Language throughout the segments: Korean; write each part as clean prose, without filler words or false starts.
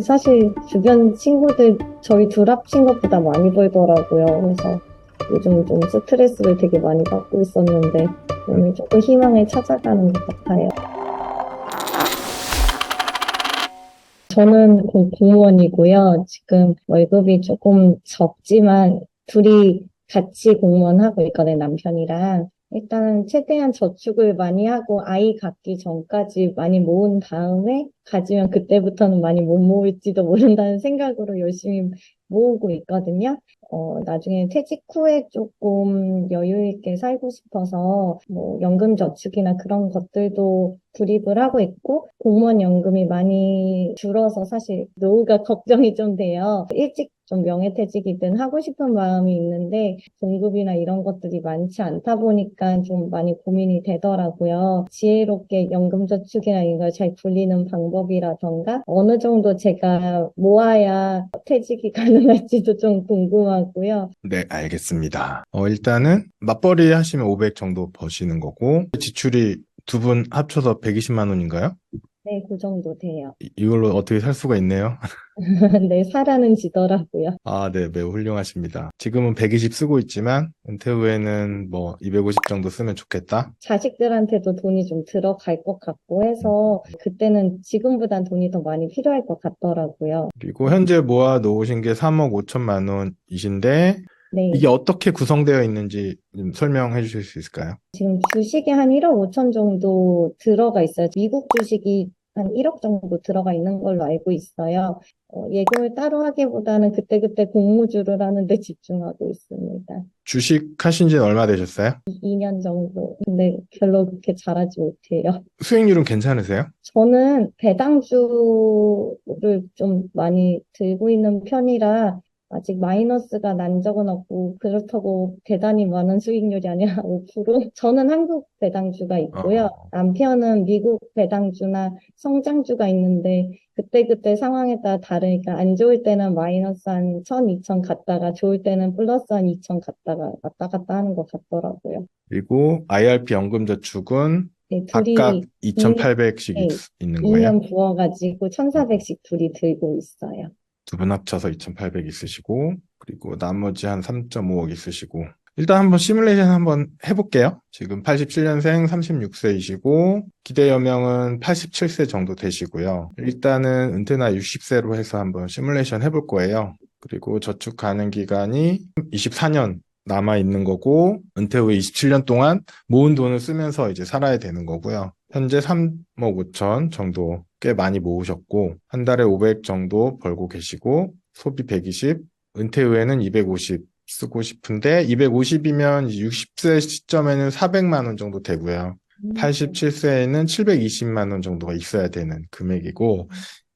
사실 주변 친구들 저희 둘 합친 것보다 많이 벌더라고요. 그래서 요즘 좀 스트레스를 되게 많이 받고 있었는데 오늘 조금 희망을 찾아가는 것 같아요. 저는 공무원이고요. 지금 월급이 조금 적지만 둘이 같이 공무원 하고 있거든요, 남편이랑. 일단 최대한 저축을 많이 하고 아이 갖기 전까지 많이 모은 다음에 가지면 그때부터는 많이 못 모을지도 모른다는 생각으로 열심히 모으고 있거든요. 나중에 퇴직 후에 조금 여유 있게 살고 싶어서 뭐 연금 저축이나 그런 것들도 구입을 하고 있고 공무원 연금이 많이 줄어서 사실 노후가 걱정이 좀 돼요. 일찍 좀 명예퇴직이든 하고 싶은 마음이 있는데 공급이나 이런 것들이 많지 않다 보니까 좀 많이 고민이 되더라고요. 지혜롭게 연금저축이나 이런 걸 잘 굴리는 방법이라던가 어느 정도 제가 모아야 퇴직이 가능할지도 좀 궁금하고요. 네, 알겠습니다. 일단은 맞벌이 하시면 500 정도 버시는 거고, 지출이 두 분 합쳐서 120만 원인가요? 네, 그 정도 돼요. 이걸로 어떻게 살 수가 있네요. 네, 사라는 지더라고요. 아, 네, 매우 훌륭하십니다. 지금은 120 쓰고 있지만, 은퇴 후에는 뭐 250 정도 쓰면 좋겠다. 자식들한테도 돈이 좀 들어갈 것 같고 해서 그때는 지금보단 돈이 더 많이 필요할 것 같더라고요. 그리고 현재 모아 놓으신 게 3억 5천만 원이신데, 이게 네, 어떻게 구성되어 있는지 좀 설명해 주실 수 있을까요? 지금 주식이 한 1억 5천 정도 들어가 있어요. 미국 주식이 한 1억 정도 들어가 있는 걸로 알고 있어요. 예금을 따로 하기보다는 그때그때 공모주를 하는 데 집중하고 있습니다. 주식 하신 지는 얼마 되셨어요? 2년 정도. 근데 별로 그렇게 잘하지 못해요. 수익률은 괜찮으세요? 저는 배당주를 좀 많이 들고 있는 편이라 아직 마이너스가 난 적은 없고 그렇다고 대단히 많은 수익률이 아니라 5%? 저는 한국 배당주가 있고요. 어, 남편은 미국 배당주나 성장주가 있는데 그때그때 상황에 따라 다르니까 안 좋을 때는 마이너스 한 1,000, 2,000 갔다가 좋을 때는 플러스 한 2,000 갔다가 왔다 갔다 하는 것 같더라고요. 그리고 IRP 연금저축은 네, 각각 둘이 2,800씩 네, 있는 거예요. 2년 부어가지고 1,400씩 둘이 들고 있어요. 두 분 합쳐서 2,800 있으시고, 그리고 나머지 한 3.5억 있으시고. 일단 한번 시뮬레이션 한번 해볼게요. 지금 87년생 36세이시고, 기대 연령은 87세 정도 되시고요. 일단은 은퇴 나이 60세로 해서 한번 시뮬레이션 해볼 거예요. 그리고 저축 가능 기간이 24년 남아 있는 거고, 은퇴 후에 27년 동안 모은 돈을 쓰면서 이제 살아야 되는 거고요. 현재 3억 5천 정도 꽤 많이 모으셨고, 한 달에 500 정도 벌고 계시고, 소비 120, 은퇴 후에는 250 쓰고 싶은데, 250이면 60세 시점에는 400만 원 정도 되고요. 네. 87세에는 720만 원 정도가 있어야 되는 금액이고,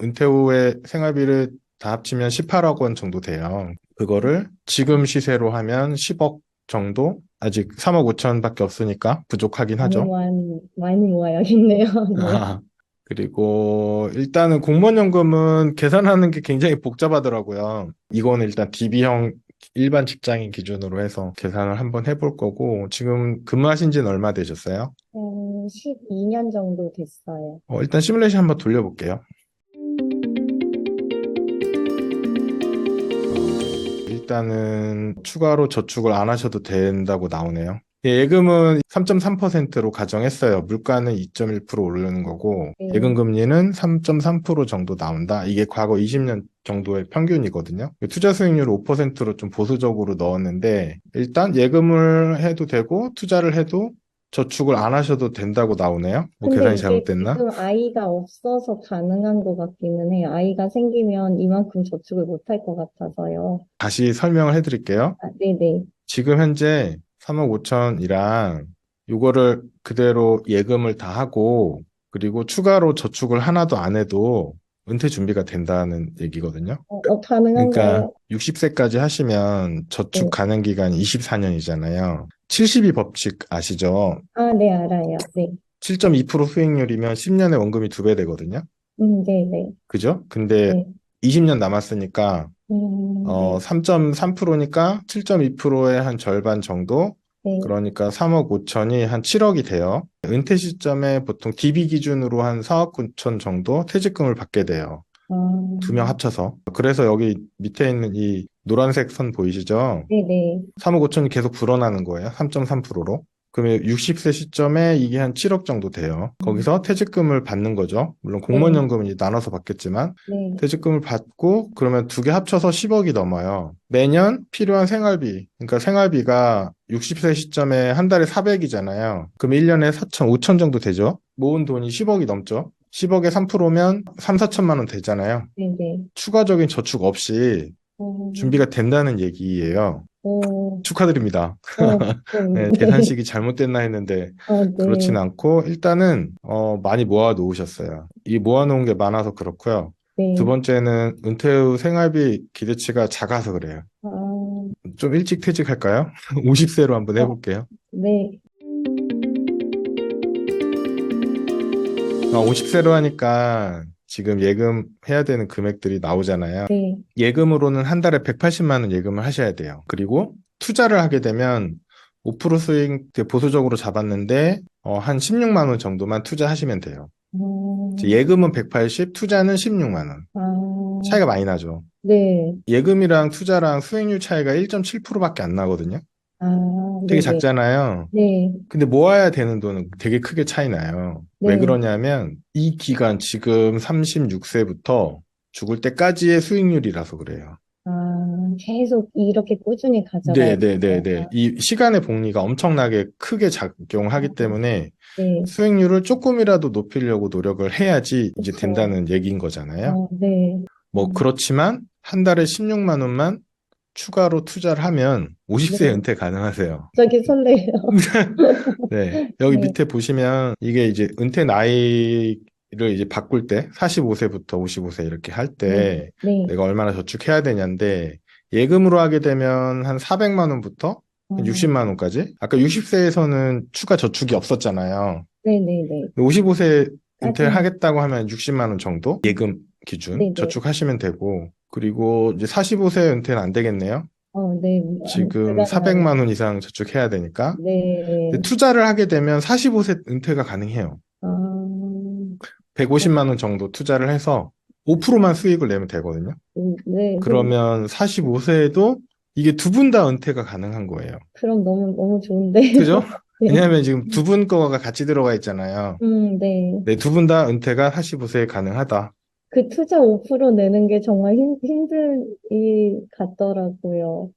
은퇴 후에 생활비를 다 합치면 18억 원 정도 돼요. 그거를 지금 시세로 하면 10억 정도? 아직 3억 5천밖에 없으니까 부족하긴 하죠. 많이 모아야겠네요. 네. 아, 그리고 일단은 공무원연금은 계산하는 게 굉장히 복잡하더라고요. 이거는 일단 DB형 일반 직장인 기준으로 해서 계산을 한번 해볼 거고, 지금 근무하신 지는 얼마 되셨어요? 12년 정도 됐어요. 일단 시뮬레이션 한번 돌려볼게요. 일단은 추가로 저축을 안 하셔도 된다고 나오네요. 예금은 3.3%로 가정했어요. 물가는 2.1% 오르는 거고, 예금 네. 금리는 3.3% 정도 나온다. 이게 과거 20년 정도의 평균이거든요. 투자 수익률 5%로 좀 보수적으로 넣었는데, 일단 예금을 해도 되고, 투자를 해도 저축을 안 하셔도 된다고 나오네요. 뭐 근데 계산이 이게 잘못됐나? 지금 아이가 없어서 가능한 것 같기는 해요. 아이가 생기면 이만큼 저축을 못 할 것 같아서요. 다시 설명을 해드릴게요. 아, 네네. 지금 현재 3억 5천이랑 요거를 그대로 예금을 다 하고 그리고 추가로 저축을 하나도 안 해도 은퇴 준비가 된다는 얘기거든요. 그러니까 가능한가요? 60세까지 하시면 저축 네. 가능 기간이 24년이잖아요. 72 법칙 아시죠? 아, 네, 알아요. 네. 7.2% 수익률이면 10년에 원금이 두 배 되거든요. 네네. 그죠? 근데 네. 20년 남았으니까 네. 3.3%니까 7.2%의 한 절반 정도? 네. 그러니까 3억 5천이 한 7억이 돼요. 은퇴 시점에 보통 DB 기준으로 한 4억 9천 정도 퇴직금을 받게 돼요. 아, 두 명 합쳐서. 그래서 여기 밑에 있는 이 노란색 선 보이시죠? 네네. 3억 5천이 계속 불어나는 거예요. 3.3%로. 그러면 60세 시점에 이게 한 7억 정도 돼요. 거기서 퇴직금을 받는 거죠. 물론 네, 공무원연금은 이제 나눠서 받겠지만 네. 퇴직금을 받고 그러면 두 개 합쳐서 10억이 넘어요. 매년 필요한 생활비. 그러니까 생활비가 60세 시점에 한 달에 400이잖아요. 그럼 1년에 4천, 5천 정도 되죠. 모은 돈이 10억이 넘죠. 10억에 3%면 3, 4천만 원 되잖아요. 네네. 추가적인 저축 없이 어, 준비가 된다는 얘기예요. 어, 축하드립니다. 네, 네. 계산식이 잘못됐나 했는데 그렇진 네, 않고 일단은 많이 모아 놓으셨어요. 이 모아 놓은 게 많아서 그렇고요. 두 네. 번째는 은퇴 후 생활비 기대치가 작아서 그래요. 아, 좀 일찍 퇴직할까요? 50세로 한번 어, 해볼게요. 네, 50세로 하니까 지금 예금 해야 되는 금액들이 나오잖아요. 네. 예금으로는 한 달에 180만 원 예금을 하셔야 돼요. 그리고 투자를 하게 되면 5% 수익 보수적으로 잡았는데 한 16만 원 정도만 투자하시면 돼요. 어, 예금은 180, 투자는 16만 원. 아, 차이가 많이 나죠. 네. 예금이랑 투자랑 수익률 차이가 1.7%밖에 안 나거든요. 아, 되게 네네. 작잖아요. 네, 근데 모아야 되는 돈은 되게 크게 차이 나요. 왜 네. 그러냐면 이 기간 지금 36세부터 죽을 때까지의 수익률이라서 그래요. 아, 계속 이렇게 꾸준히 가져가야 네네네네. 되구나. 이 시간의 복리가 엄청나게 크게 작용하기 아, 때문에 네, 수익률을 조금이라도 높이려고 노력을 해야지 이제 그쵸. 된다는 얘기인 거잖아요. 네. 뭐 그렇지만 한 달에 16만 원만 추가로 투자를 하면 50세 네. 은퇴 가능하세요. 갑자기 설레요. 네. 여기 네, 밑에 보시면 이게 이제 은퇴 나이를 이제 바꿀 때 45세부터 55세 이렇게 할 네, 때 네. 내가 얼마나 저축해야 되냐인데 예금으로 하게 되면 한 400만 원부터 한 아, 60만 원까지. 아까 60세에서는 추가 저축이 없었잖아요. 네네네. 55세 은퇴를 까지는, 하겠다고 하면 60만 원 정도 예금 기준 네네. 저축하시면 되고 그리고 이제 45세 은퇴는 안 되겠네요. 네, 지금 불가능하네. 400만 원 이상 저축해야 되니까. 근데 네. 투자를 하게 되면 45세 은퇴가 가능해요. 아, 150만 원 정도 투자를 해서 5%만 수익을 내면 되거든요. 네, 그러면 45세에도 이게 두 분 다 은퇴가 가능한 거예요. 그럼 너무 좋은데요. 그죠? 네. 왜냐하면 지금 두 분 거가 같이 들어가 있잖아요. 네. 네, 두 분 다 은퇴가 45세에 가능하다. 그 투자 5% 내는 게 정말 힘든 일 같더라고요.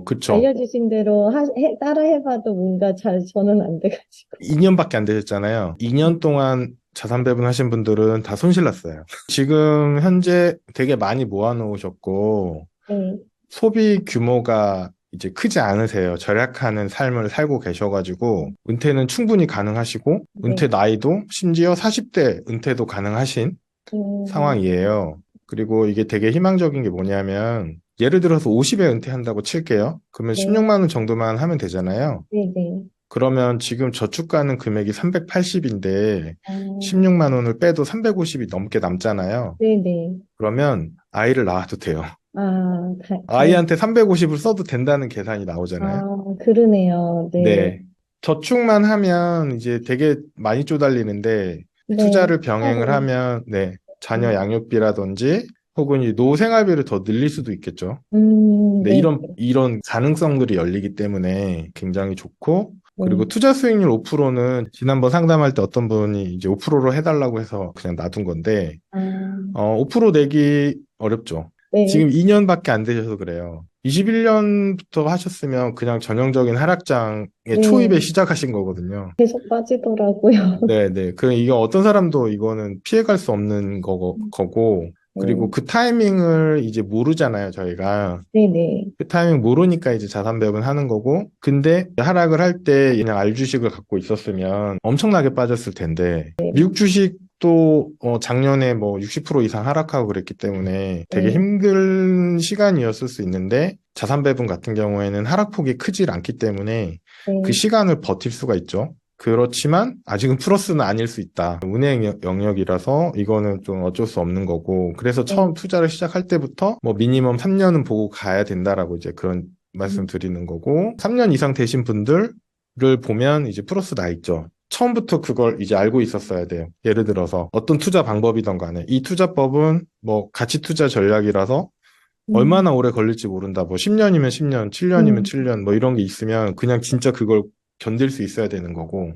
그쵸. 알려주신 대로 따라 해봐도 뭔가 저는 안 돼가지고. 2년밖에 안 되셨잖아요. 2년 동안 자산 배분하신 분들은 다 손실 났어요. 지금 현재 되게 많이 모아놓으셨고, 네, 소비 규모가 이제 크지 않으세요. 절약하는 삶을 살고 계셔가지고, 은퇴는 충분히 가능하시고, 네. 은퇴 나이도 심지어 40대 은퇴도 가능하신 음, 상황이에요. 그리고 이게 되게 희망적인 게 뭐냐면, 예를 들어서 50에 은퇴한다고 칠게요. 그러면 네, 16만 원 정도만 하면 되잖아요. 네, 네. 그러면 지금 저축 가능 금액이 380인데 어, 16만 원을 빼도 350이 넘게 남잖아요. 네, 네. 그러면 아이를 낳아도 돼요. 다행. 아이한테 350을 써도 된다는 계산이 나오잖아요. 그러네요. 네, 네. 저축만 하면 이제 되게 많이 쪼달리는데 네. 투자를 병행을 투자를, 하면 네. 자녀 양육비라든지 혹은 이 노후 생활비를 더 늘릴 수도 있겠죠. 네, 네, 이런 가능성들이 열리기 때문에 굉장히 좋고, 그리고 네. 투자 수익률 5%는 지난번 상담할 때 어떤 분이 이제 5%로 해달라고 해서 그냥 놔둔 건데, 아, 5% 내기 어렵죠. 네. 지금 2년밖에 안 되셔서 그래요. 21년부터 하셨으면 그냥 전형적인 하락장의 초입에 네. 시작하신 거거든요. 계속 빠지더라고요. 네네. 이거 어떤 사람도 이거는 피해갈 수 없는 거고, 그리고 네, 그 타이밍을 이제 모르잖아요, 저희가. 네네. 그 타이밍 모르니까 이제 자산 배분 하는 거고, 근데 하락을 할 때 그냥 알주식을 갖고 있었으면 엄청나게 빠졌을 텐데, 미국 주식도 작년에 뭐 60% 이상 하락하고 그랬기 때문에 되게 네, 힘든 시간이었을 수 있는데, 자산 배분 같은 경우에는 하락폭이 크질 않기 때문에 그 네, 시간을 버틸 수가 있죠. 그렇지만 아직은 플러스는 아닐 수 있다. 운행 영역이라서 이거는 좀 어쩔 수 없는 거고. 그래서 처음 네. 투자를 시작할 때부터 뭐 미니멈 3년은 보고 가야 된다라고 이제 그런 말씀 음, 드리는 거고. 3년 이상 되신 분들을 보면 이제 플러스 나 있죠. 처음부터 그걸 이제 알고 있었어야 돼요. 예를 들어서 어떤 투자 방법이든 간에 이 투자법은 뭐 가치 투자 전략이라서 얼마나 음, 오래 걸릴지 모른다. 뭐 10년이면 10년, 7년이면 음, 7년 뭐 이런 게 있으면 그냥 진짜 그걸 견딜 수 있어야 되는 거고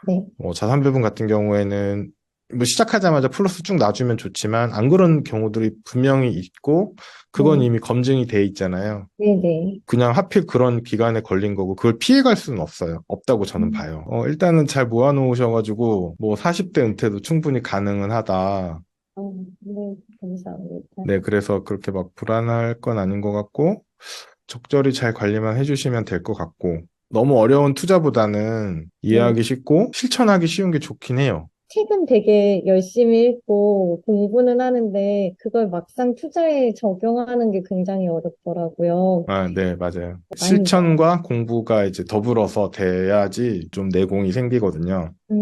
네, 뭐 자산 배분 같은 경우에는 뭐 시작하자마자 플러스 쭉 놔주면 좋지만 안 그런 경우들이 분명히 있고 그건 네, 이미 검증이 돼 있잖아요. 네네. 그냥 하필 그런 기간에 걸린 거고 그걸 피해갈 수는 없어요. 없다고 저는 음, 봐요. 일단은 잘 모아놓으셔가지고 뭐 40대 은퇴도 충분히 가능은 하다. 네, 감사합니다. 네, 그래서 그렇게 막 불안할 건 아닌 것 같고 적절히 잘 관리만 해주시면 될 것 같고 너무 어려운 투자보다는 네. 이해하기 쉽고 실천하기 쉬운 게 좋긴 해요. 책은 되게 열심히 읽고 공부는 하는데 그걸 막상 투자에 적용하는 게 굉장히 어렵더라고요. 아, 네, 맞아요. 많이, 실천과 공부가 이제 더불어서 돼야지 좀 내공이 생기거든요. 네,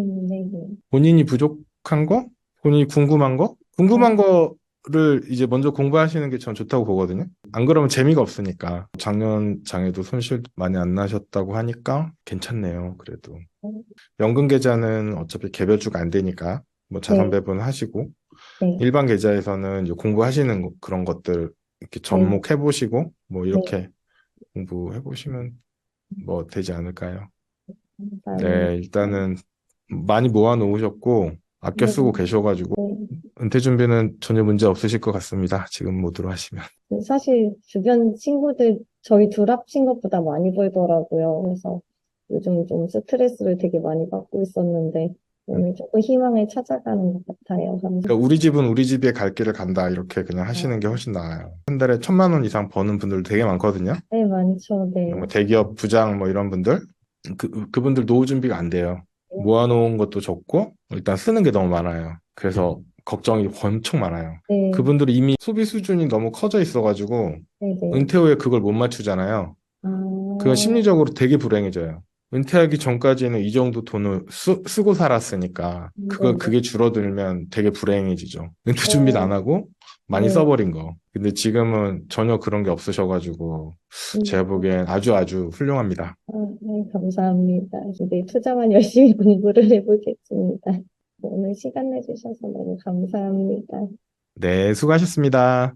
네. 본인이 부족한 거? 본인이 궁금한 거? 어, 궁금한 거를 이제 먼저 공부하시는 게 전 좋다고 보거든요. 안 그러면 재미가 없으니까. 작년 장에도 손실 많이 안 나셨다고 하니까 괜찮네요, 그래도. 어, 연금 계좌는 어차피 개별주가 안 되니까 뭐 자산 네, 배분 하시고 네, 일반 계좌에서는 이제 공부하시는 그런 것들 이렇게 네, 접목해 보시고 뭐 네. 이렇게 공부해 보시면 뭐 되지 않을까요? 감사합니다. 네, 일단은 많이 모아 놓으셨고 아껴 네, 쓰고 계셔가지고 네. 은퇴 준비는 전혀 문제 없으실 것 같습니다. 지금 모드로 하시면. 사실 주변 친구들 저희 둘 합친 것보다 많이 벌더라고요. 그래서 요즘 좀 스트레스를 되게 많이 받고 있었는데 오늘 조금 희망을 찾아가는 것 같아요. 그러니까 우리 집은 우리 집에 갈 길을 간다 이렇게 그냥 하시는 게 감사합니다. 훨씬 나아요. 한 달에 1,000만 원 이상 버는 분들도 되게 많거든요. 네, 많죠. 뭐 네. 대기업 부장 뭐 이런 분들 그분들 노후 준비가 안 돼요. 모아놓은 것도 적고 일단 쓰는 게 너무 많아요. 그래서 걱정이 엄청 많아요. 네, 그분들이 이미 소비 수준이 너무 커져 있어가지고 네, 네. 은퇴 후에 그걸 못 맞추잖아요. 아, 그건 심리적으로 되게 불행해져요. 은퇴하기 전까지는 이 정도 돈을 쓰고 살았으니까 네, 네. 그게 줄어들면 되게 불행해지죠. 은퇴 준비도 안 어, 하고 많이 네. 써버린 거. 근데 지금은 전혀 그런 게 없으셔가지고 제가 음, 보기엔 아주 아주 훌륭합니다. 네, 감사합니다. 네, 투자만 열심히 공부를 해보겠습니다. 오늘 시간 내주셔서 너무 감사합니다. 네, 수고하셨습니다.